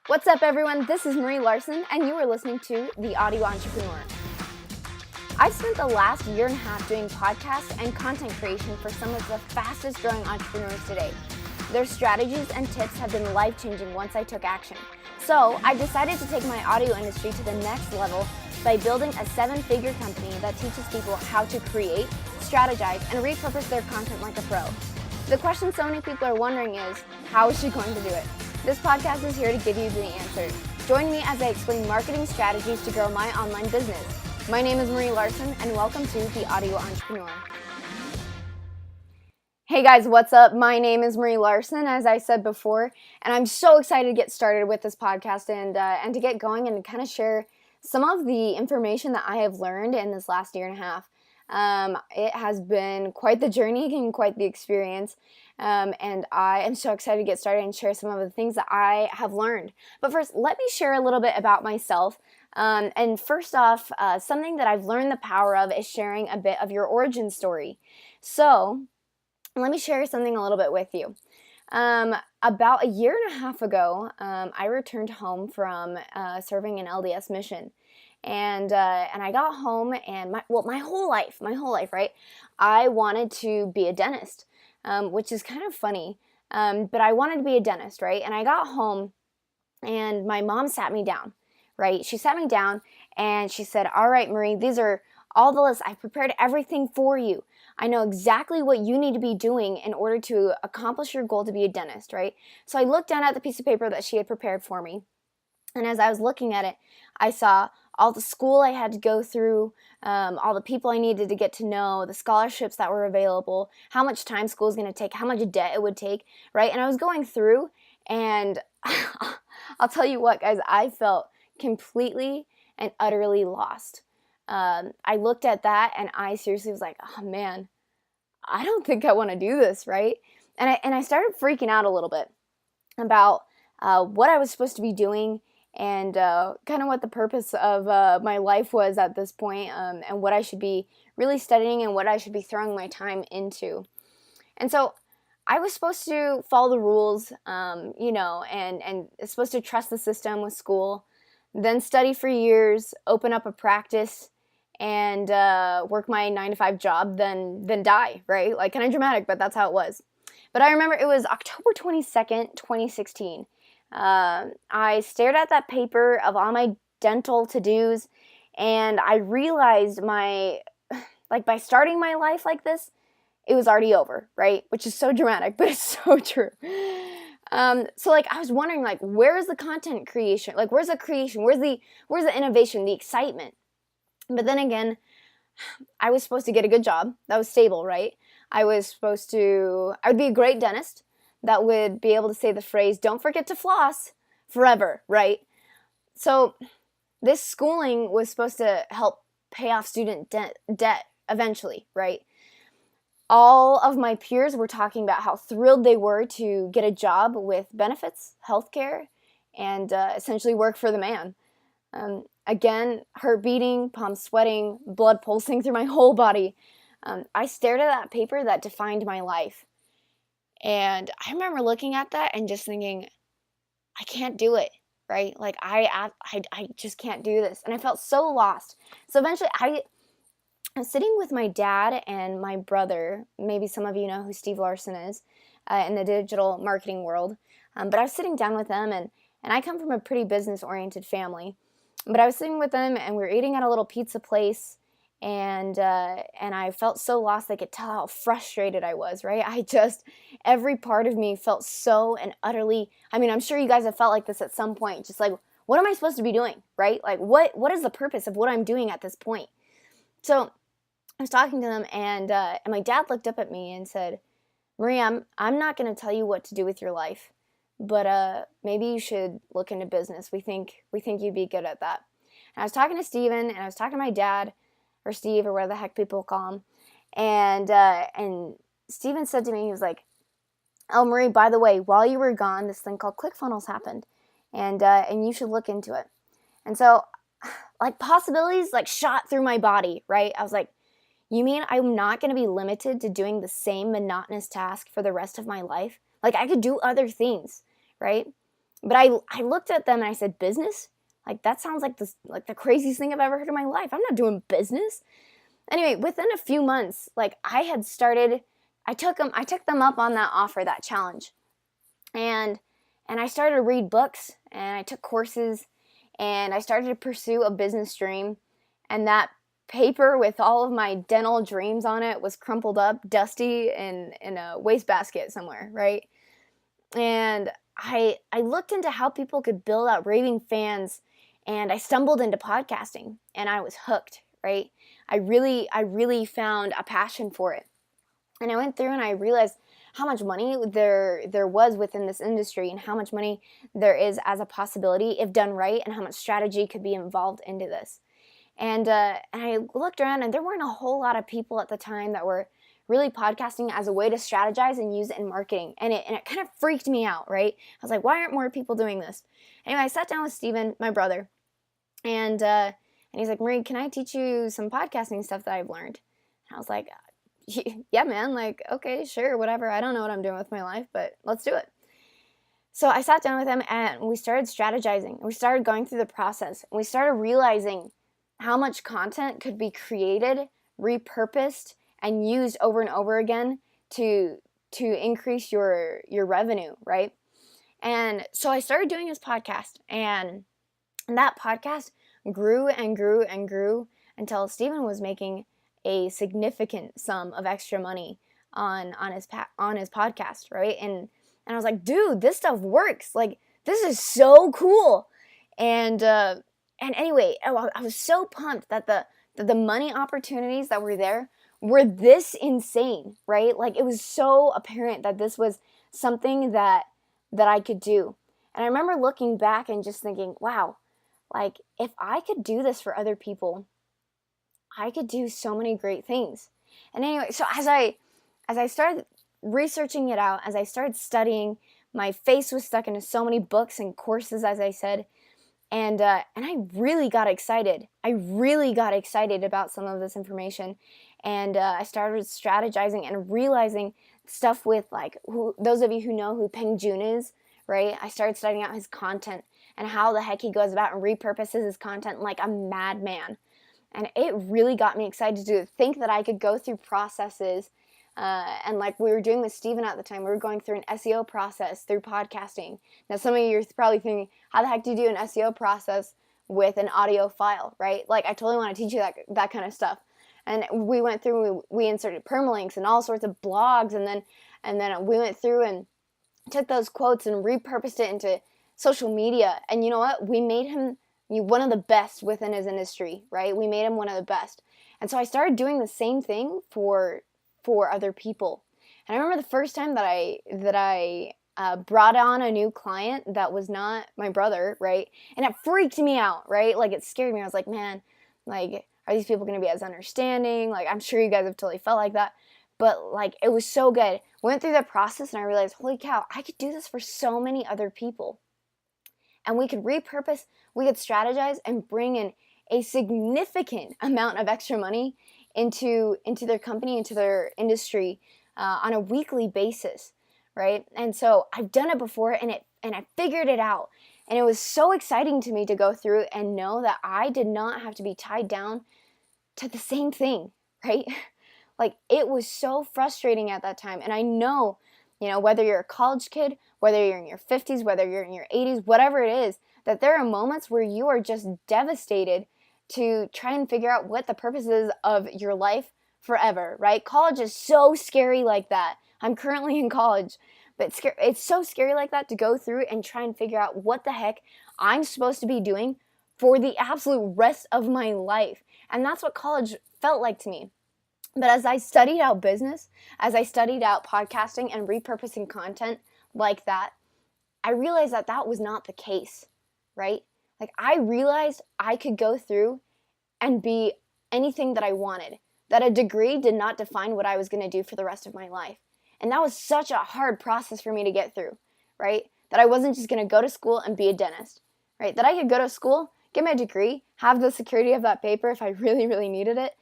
What's up, everyone? This is Marie Larsen, and you are listening to The Audio Entrepreneur. I've spent the last year and a half doing podcasts and content creation for some of the fastest growing entrepreneurs today. Their strategies and tips have been life-changing once I took action. So I decided to take my audio industry to the next level by building a 7-figure company that teaches people how to create, strategize, and repurpose their content like a pro. The question so many people are wondering is, how is she going to do it? This podcast is here to give you the answer. Join me as I explain marketing strategies to grow my online business. My name is Marie Larsen, and welcome to The Audio Entrepreneur. Hey guys, what's up? My name is Marie Larsen, as I said before, and I'm so excited to get started with this podcast and to get going and to kind of share some of the information that I have learned in this last year and a half. It has been quite the journey and quite the experience, and I am so excited to get started and share some of the things that I have learned. But first, let me share a little bit about myself. And first off, something that I've learned the power of is sharing a bit of your origin story. So let me share something a little bit with you. About a year and a half ago, I returned home from serving an LDS mission. And I got home, and my whole life, right? I wanted to be a dentist, which is kind of funny. But I wanted to be a dentist, right? And I got home, and my mom sat me down, right? She sat me down, and she said, "All right, Marie, these are all the lists. I've prepared everything for you. I know exactly what you need to be doing in order to accomplish your goal to be a dentist," right? So I looked down at the piece of paper that she had prepared for me. And as I was looking at it, I saw all the school I had to go through, all the people I needed to get to know, the scholarships that were available, how much time school was going to take, how much debt it would take, right? And I was going through, and I'll tell you what, guys, I felt completely and utterly lost. I looked at that, and I seriously was like, oh man, I don't think I want to do this, right? And I started freaking out a little bit about what I was supposed to be doing, and kind of what the purpose of my life was at this point, and what I should be really studying and what I should be throwing my time into. And so I was supposed to follow the rules, and supposed to trust the system with school, then study for years, open up a practice, and work my 9-to-5 job, then die, right? Like, kind of dramatic, but that's how it was. But I remember it was October 22nd, 2016. I stared at that paper of all my dental to-dos, and I realized by starting my life like this, it was already over, right? Which is so dramatic, but it's so true. So I was wondering, where is the content creation? Where's the creation? Where's the innovation, the excitement? But then again, I was supposed to get a good job that was stable, right? I would be a great dentist that would be able to say the phrase, "Don't forget to floss," forever, right? So this schooling was supposed to help pay off student debt eventually, right? All of my peers were talking about how thrilled they were to get a job with benefits, healthcare, and essentially work for the man. Again, heart beating, palms sweating, blood pulsing through my whole body. I stared at that paper that defined my life. And I remember looking at that and just thinking, I can't do it, right? I just can't do this. And I felt so lost. So eventually I was sitting with my dad and my brother. Maybe some of you know who Steve Larsen is in the digital marketing world. But I was sitting down with them, and I come from a pretty business-oriented family. But I was sitting with them, and we were eating at a little pizza place, and I felt so lost. They could tell how frustrated I was, right? Every part of me felt so and utterly, I'm sure you guys have felt like this at some point, just what am I supposed to be doing, right? What is the purpose of what I'm doing at this point? So I was talking to them, and my dad looked up at me and said, "Marie, I'm not going to tell you what to do with your life, but maybe you should look into business. We think you'd be good at that." And I was talking to Steven, and I was talking to my dad, or Steve, or whatever the heck people call him, and Steven said to me, he was like, "Oh, Marie, by the way, while you were gone, this thing called ClickFunnels happened, and you should look into it." And so, possibilities shot through my body, right? I was like, you mean I'm not going to be limited to doing the same monotonous task for the rest of my life? I could do other things, right? But I looked at them and I said, business? Like, that sounds like the craziest thing I've ever heard in my life. I'm not doing business. Anyway, within a few months, like, I took them up on that offer, that challenge. And I started to read books, and I took courses, and I started to pursue a business dream. And that paper with all of my dental dreams on it was crumpled up, dusty, in a wastebasket somewhere, right? And I looked into how people could build out raving fans, and I stumbled into podcasting, and I was hooked, right? I really found a passion for it. And I went through and I realized how much money there was within this industry, and how much money there is as a possibility if done right, and how much strategy could be involved into this. And I looked around, and there weren't a whole lot of people at the time that were really podcasting as a way to strategize and use it in marketing. And it kind of freaked me out, right? I was like, why aren't more people doing this? Anyway, I sat down with Steven, my brother, and he's like, Marie, can I teach you some podcasting stuff that I've learned? And I was like, yeah, man, like, okay, sure, whatever. I don't know what I'm doing with my life, but let's do it. So I sat down with him, and we started strategizing. We started going through the process. And we started realizing how much content could be created, repurposed, and used over and over again to increase your revenue, right? And so I started doing this podcast, and that podcast grew and grew and grew until Steven was making a significant sum of extra money on his podcast, right? And I was like, dude, this stuff works. Like, this is so cool. And anyway, I was so pumped that the money opportunities that were there were this insane, right? Like, it was so apparent that this was something that I could do. And I remember looking back and just thinking, wow, like, if I could do this for other people, I could do so many great things. And anyway, so as I started researching it out, as I started studying, my face was stuck into so many books and courses, as I said, and I really got excited. I really got excited about some of this information, and I started strategizing and realizing stuff with, like, those of you who know who Peng Joon is, right? I started studying out his content and how the heck he goes about and repurposes his content like a madman. And it really got me excited to think that I could go through processes. And like we were doing with Steven at the time, we were going through an SEO process through podcasting. Now, some of you are probably thinking, how the heck do you do an SEO process with an audio file, right? Like, I totally want to teach you that kind of stuff. And we went through, we inserted permalinks and all sorts of blogs. And then we went through and took those quotes and repurposed it into social media. And you know what? We made him one of the best within his industry, right? We made him one of the best. And so I started doing the same thing for other people. And I remember the first time that I brought on a new client that was not my brother, right? And it freaked me out, right? Like, it scared me. I was like, man, like, are these people going to be as understanding? Like, I'm sure you guys have totally felt like that. But, like, it was so good. Went through that process, and I realized, holy cow, I could do this for so many other people. And we could repurpose, we could strategize and bring in a significant amount of extra money into their company, into their industry on a weekly basis, right? And so I've done it before, and I figured it out. And it was so exciting to me to go through and know that I did not have to be tied down to the same thing, right? Like, it was so frustrating at that time. And I know, whether you're a college kid, whether you're in your 50s, whether you're in your 80s, whatever it is, that there are moments where you are just devastated to try and figure out what the purpose is of your life forever, right? College is so scary like that. I'm currently in college, but it's so scary like that to go through and try and figure out what the heck I'm supposed to be doing for the absolute rest of my life. And that's what college felt like to me. But as I studied out business, as I studied out podcasting and repurposing content like that, I realized that that was not the case, right? Like, I realized I could go through and be anything that I wanted, that a degree did not define what I was going to do for the rest of my life. And that was such a hard process for me to get through, right? That I wasn't just going to go to school and be a dentist, right? That I could go to school, get my degree, have the security of that paper if I really, really needed it.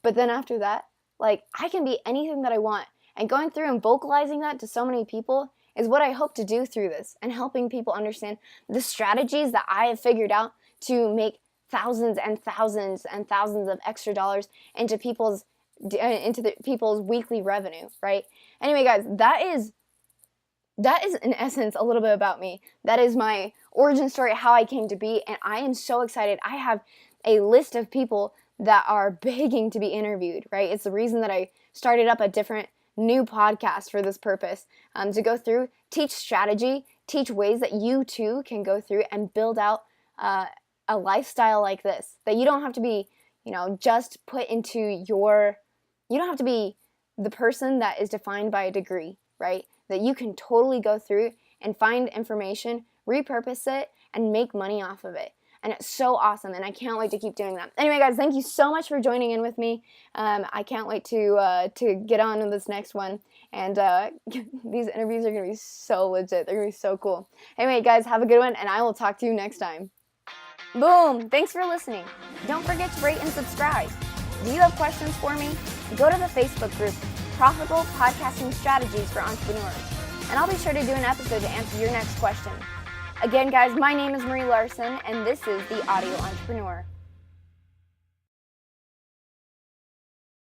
But then after that, like, I can be anything that I want. And going through and vocalizing that to so many people, is what I hope to do through this, and helping people understand the strategies that I have figured out to make thousands and thousands and thousands of extra dollars into people's weekly revenue, right? Anyway, guys, that is in essence a little bit about me. That is my origin story, how I came to be, and I am so excited. I have a list of people that are begging to be interviewed, right? It's the reason that I started up a different new podcast for this purpose, to go through, teach strategy, teach ways that you too can go through and build out a lifestyle like this, that you don't have to be, just put into you don't have to be the person that is defined by a degree, right? That you can totally go through and find information, repurpose it, and make money off of it. And it's so awesome, and I can't wait to keep doing that. Anyway, guys, thank you so much for joining in with me. I can't wait to get on to this next one. And these interviews are going to be so legit. They're going to be so cool. Anyway, guys, have a good one, and I will talk to you next time. Boom! Thanks for listening. Don't forget to rate and subscribe. Do you have questions for me? Go to the Facebook group, Profitable Podcasting Strategies for Entrepreneurs, and I'll be sure to do an episode to answer your next question. Again, guys, my name is Larsen, and this is The Audio Entrepreneur.